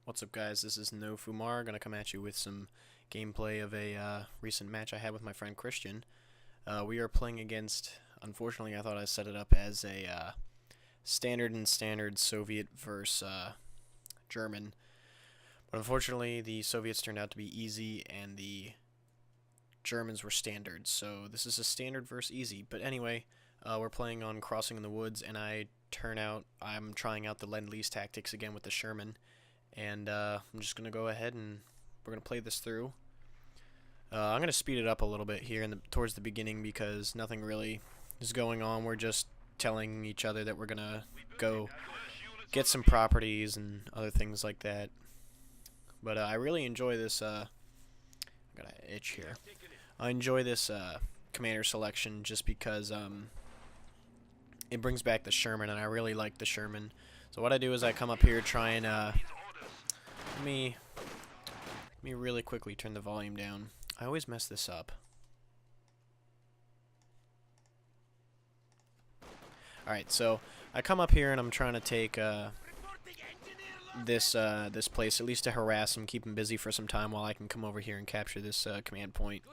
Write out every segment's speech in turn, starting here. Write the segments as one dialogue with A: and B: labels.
A: What's up, guys? This is No FUMAR. Gonna come at you with some gameplay of a recent match I had with my friend Kristian. We are playing against, unfortunately I thought I set it up as a standard Soviet versus German, but unfortunately the Soviets turned out to be easy and the Germans were standard, so this is a standard versus easy. But anyway, we're playing on Crossing in the Woods, and I'm trying out the Lend-Lease tactics again with the Sherman. And I'm just going to go ahead and we're going to play this through. I'm going to speed it up a little bit here towards the beginning because nothing really is going on. We're just telling each other that we're going to go get some properties and other things like that. But I really enjoy this. I got an itch here. I enjoy this commander selection just because it brings back the Sherman, and I really like the Sherman. So what I do is I come up here, try and let me really quickly turn the volume down. I always mess this up. Alright, so I come up here and I'm trying to take this place, at least to harass him, keep him busy for some time while I can come over here and capture this command point.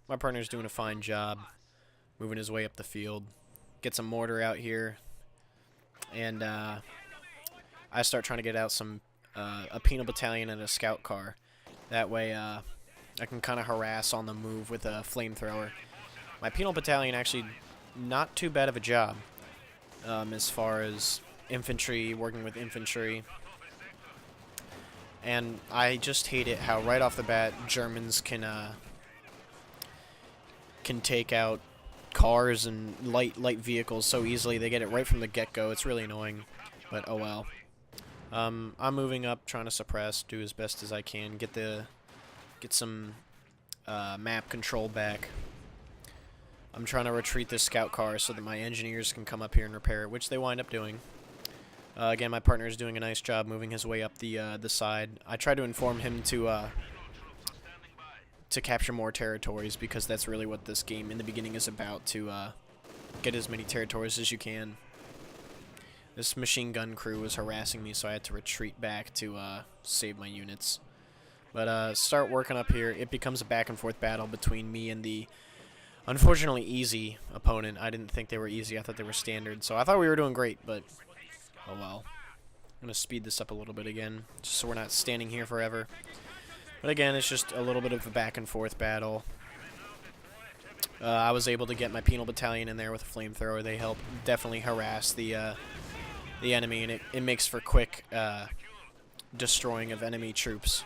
A: My partner's doing a fine job moving his way up the field. Get some mortar out here, and I start trying to get out some a penal battalion and a scout car. That way I can kind of harass on the move with a flamethrower. My penal battalion actually not too bad of a job as far as infantry, working with infantry. And I just hate it how right off the bat Germans can take out cars and light vehicles so easily. They get it right from the get-go. It's really annoying, but oh well. I'm moving up, trying to suppress, do as best as I can, get some map control back. I'm trying to retreat this scout car so that my engineers can come up here and repair it, which they wind up doing. Again, my partner is doing a nice job moving his way up the side. I try to inform him to capture more territories, because that's really what this game in the beginning is about, to get as many territories as you can. This machine gun crew was harassing me, so I had to retreat back to save my units. But start working up here. It becomes a back and forth battle between me and the unfortunately easy opponent. I didn't think they were easy. I thought they were standard. So I thought we were doing great, but oh well. I'm going to speed this up a little bit again, just so we're not standing here forever. But again, it's just a little bit of a back and forth battle. I was able to get my penal battalion in there with a flamethrower. They help definitely harass the enemy, and it makes for quick destroying of enemy troops.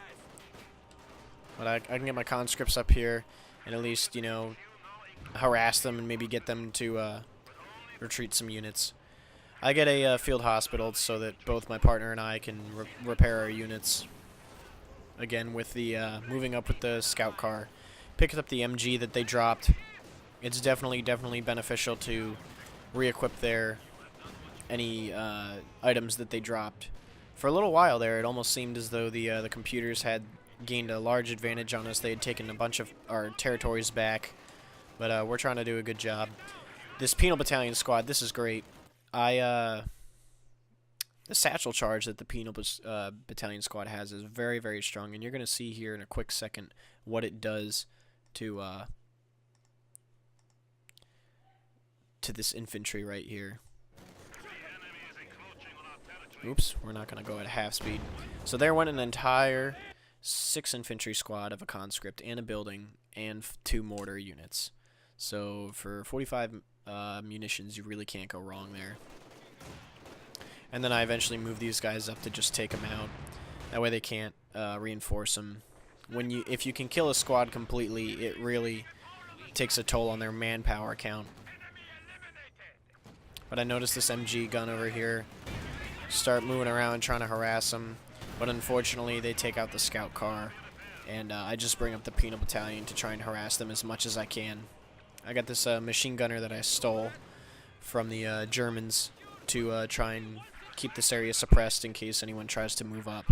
A: But I can get my conscripts up here and at least, you know, harass them and maybe get them to retreat some units. I get a field hospital so that both my partner and I can repair our units. Again, with the moving up with the scout car, picked up the MG that they dropped. It's definitely beneficial to re-equip any items that they dropped. For a little while there, it almost seemed as though the computers had gained a large advantage on us. They had taken a bunch of our territories back, but we're trying to do a good job. This penal battalion squad, this is great. The satchel charge that the penal battalion squad has is very strong, and you're going to see here in a quick second what it does to this infantry right here. Oops, we're not going to go at half speed. So there went an entire 6 infantry squad of a conscript and a building and 2 mortar units. So for 45 munitions, you really can't go wrong there. And then I eventually move these guys up to just take them out. That way they can't reinforce them. If you can kill a squad completely, it really takes a toll on their manpower count. But I noticed this MG gun over here start moving around trying to harass them, but unfortunately they take out the scout car, and I just bring up the penal battalion to try and harass them as much as I can. I got this machine gunner that I stole from the Germans to try and keep this area suppressed in case anyone tries to move up,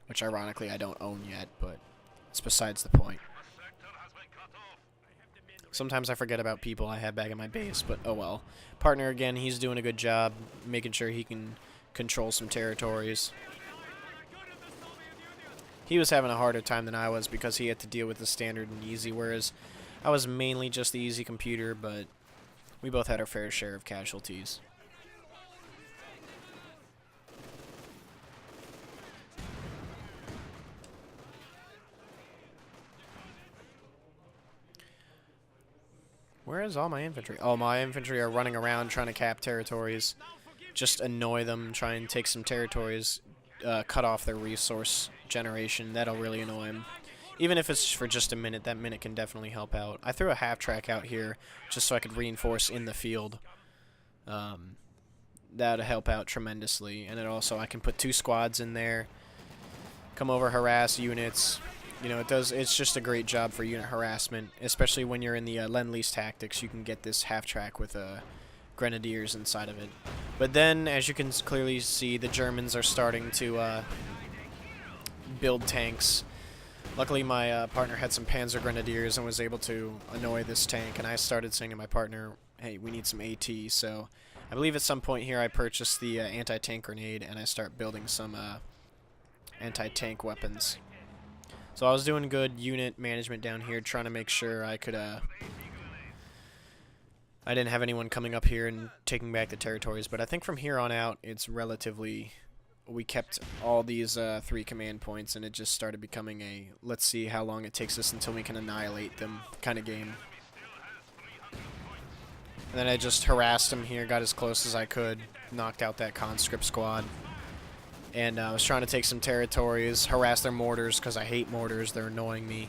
A: which ironically I don't own yet, but it's besides the point. Sometimes I forget about people I have back at my base, but oh well. Partner, again, he's doing a good job making sure he can control some territories. he was having a harder time than I was because he had to deal with the standard and easy, whereas I was mainly just the easy computer, but we both had our fair share of casualties. Where is all my infantry? Oh, my infantry are running around trying to cap territories. Just annoy them, try and take some territories, cut off their resource generation. That'll really annoy them. Even if it's for just a minute, that minute can definitely help out. I threw a half-track out here just so I could reinforce in the field. That would help out tremendously. And it also, I can put 2 squads in there, come over, harass units. You know, it's just a great job for unit harassment, especially when you're in the Lend-Lease tactics. You can get this half-track with grenadiers inside of it. But then, as you can clearly see, the Germans are starting to build tanks. Luckily, my partner had some Panzer Grenadiers and was able to annoy this tank, and I started saying to my partner, hey, we need some AT. So I believe at some point here I purchased the anti-tank grenade, and I start building some anti-tank weapons. So I was doing good unit management down here, trying to make sure I could I didn't have anyone coming up here and taking back the territories, but I think from here on out it's relatively, we kept all these 3 command points, and it just started becoming a let's see how long it takes us until we can annihilate them kind of game. And then I just harassed them here, got as close as I could, knocked out that conscript squad. And I was trying to take some territories, harass their mortars, because I hate mortars, they're annoying me.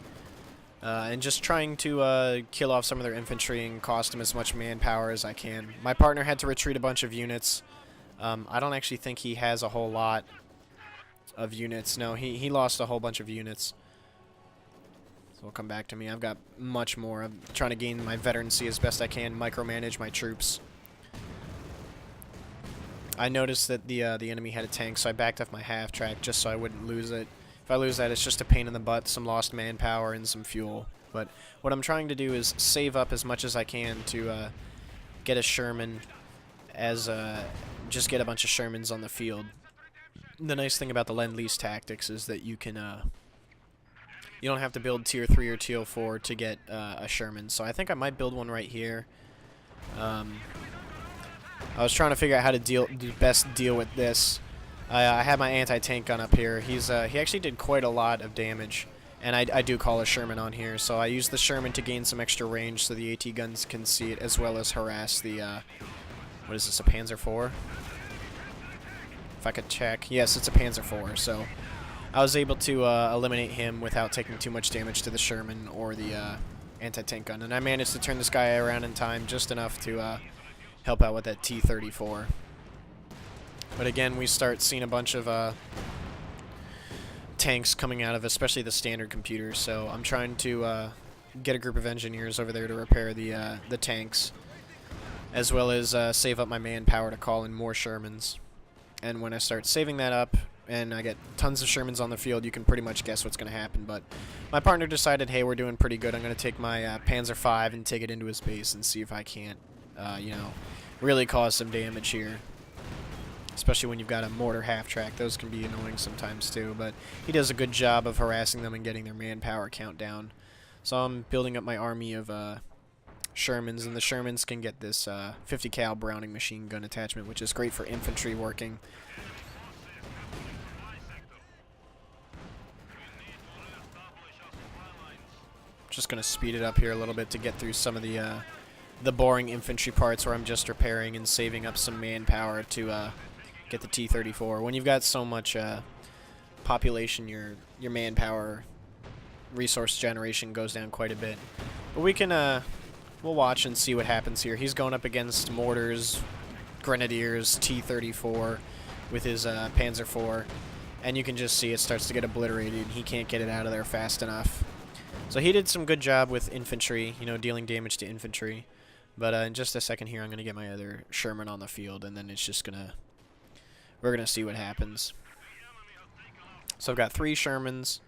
A: And just trying to kill off some of their infantry and cost them as much manpower as I can. My partner had to retreat a bunch of units. I don't actually think he has a whole lot of units. No, he lost a whole bunch of units. So it'll come back to me. I've got much more. I'm trying to gain my veterancy as best I can, micromanage my troops. I noticed that the enemy had a tank, so I backed off my half-track just so I wouldn't lose it. If I lose that, it's just a pain in the butt, some lost manpower and some fuel. But what I'm trying to do is save up as much as I can to get a Sherman, just get a bunch of Shermans on the field. The nice thing about the Lend-Lease tactics is that you can you don't have to build tier 3 or tier 4 to get a Sherman. So I think I might build one right here. I was trying to figure out how to best deal with this. I had my anti-tank gun up here. He actually did quite a lot of damage, and I do call a Sherman on here. So I used the Sherman to gain some extra range so the AT guns can see it, as well as harass the what is this, a Panzer IV? If I could check, yes, it's a Panzer IV. So I was able to eliminate him without taking too much damage to the Sherman or the anti-tank gun, and I managed to turn this guy around in time just enough to help out with that T-34. But again, we start seeing a bunch of tanks coming out of especially the standard computers, so I'm trying to get a group of engineers over there to repair the tanks, as well as save up my manpower to call in more Shermans. And when I start saving that up, and I get tons of Shermans on the field, you can pretty much guess what's going to happen. But my partner decided, hey, we're doing pretty good. I'm going to take my Panzer V and take it into his base and see if I can't, you know, really cause some damage here. Especially when you've got a mortar half-track. Those can be annoying sometimes too. But he does a good job of harassing them and getting their manpower count down. So I'm building up my army of Shermans, and the Shermans can get this 50 cal Browning machine gun attachment, which is great for infantry working. Just going to speed it up here a little bit to get through some of the boring infantry parts where I'm just repairing and saving up some manpower to get the T-34. When you've got so much population, your manpower resource generation goes down quite a bit. But we can we'll watch and see what happens here. He's going up against mortars, grenadiers, T-34 with his Panzer IV, and you can just see it starts to get obliterated. He can't get it out of there fast enough. So he did some good job with infantry, you know, dealing damage to infantry. But in just a second here, I'm going to get my other Sherman on the field, and then it's just we're going to see what happens. So I've got 3 Shermans,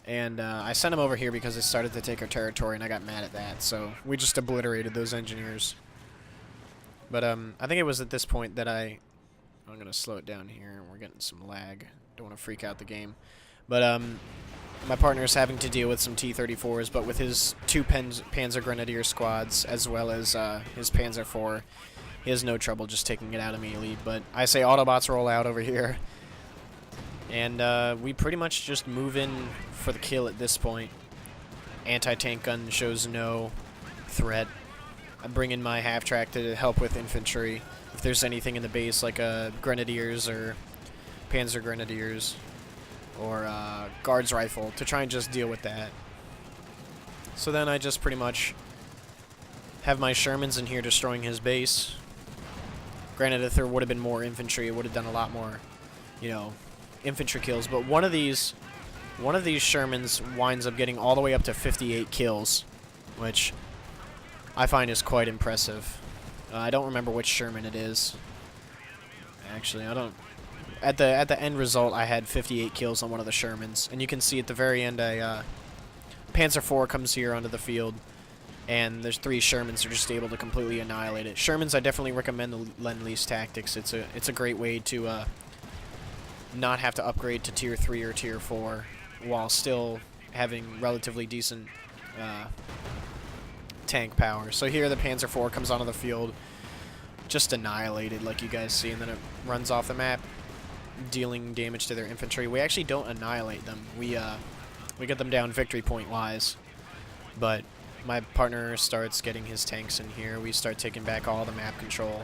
A: and I sent them over here because they started to take our territory, and I got mad at that. So we just obliterated those engineers. But I think it was at this point that I I'm going to slow it down here. We're getting some lag. Don't want to freak out the game. But my partner's having to deal with some T-34s, but with his 2 Panzer Grenadier squads, as well as his Panzer IV, he has no trouble just taking it out immediately. But I say Autobots roll out over here. And we pretty much just move in for the kill at this point. Anti-tank gun shows no threat. I bring in my half-track to help with infantry. If there's anything in the base, like Grenadiers or Panzer Grenadiers or Guards Rifle, to try and just deal with that. So then I just pretty much have my Shermans in here destroying his base. Granted, if there would have been more infantry, it would have done a lot more, you know, infantry kills. But one of these Shermans winds up getting all the way up to 58 kills, which I find is quite impressive. I don't remember which Sherman it is. Actually, I don't. At the end result, I had 58 kills on one of the Shermans, and you can see at the very end, Panzer IV comes here onto the field, and there's 3 Shermans who are just able to completely annihilate it. Shermans, I definitely recommend the Lend-Lease tactics. It's a great way to not have to upgrade to Tier 3 or Tier 4 while still having relatively decent tank power. So here the Panzer IV comes onto the field, just annihilated like you guys see, and then it runs off the map, dealing damage to their infantry. We actually don't annihilate them. We get them down victory point wise, but my partner starts getting his tanks in here. We start taking back all the map control,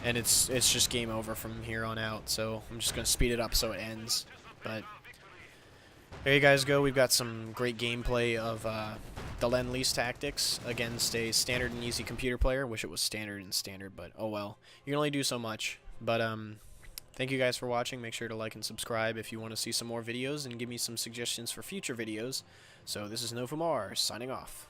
A: and it's just game over from here on out. So I'm just gonna speed it up so it ends. But there you guys go. We've got some great gameplay of the Lend-Lease tactics against a standard and easy computer player. Wish it was standard and standard, but oh well. You can only do so much. But thank you guys for watching. Make sure to like and subscribe if you want to see some more videos, and give me some suggestions for future videos. So this is FUMAR signing off.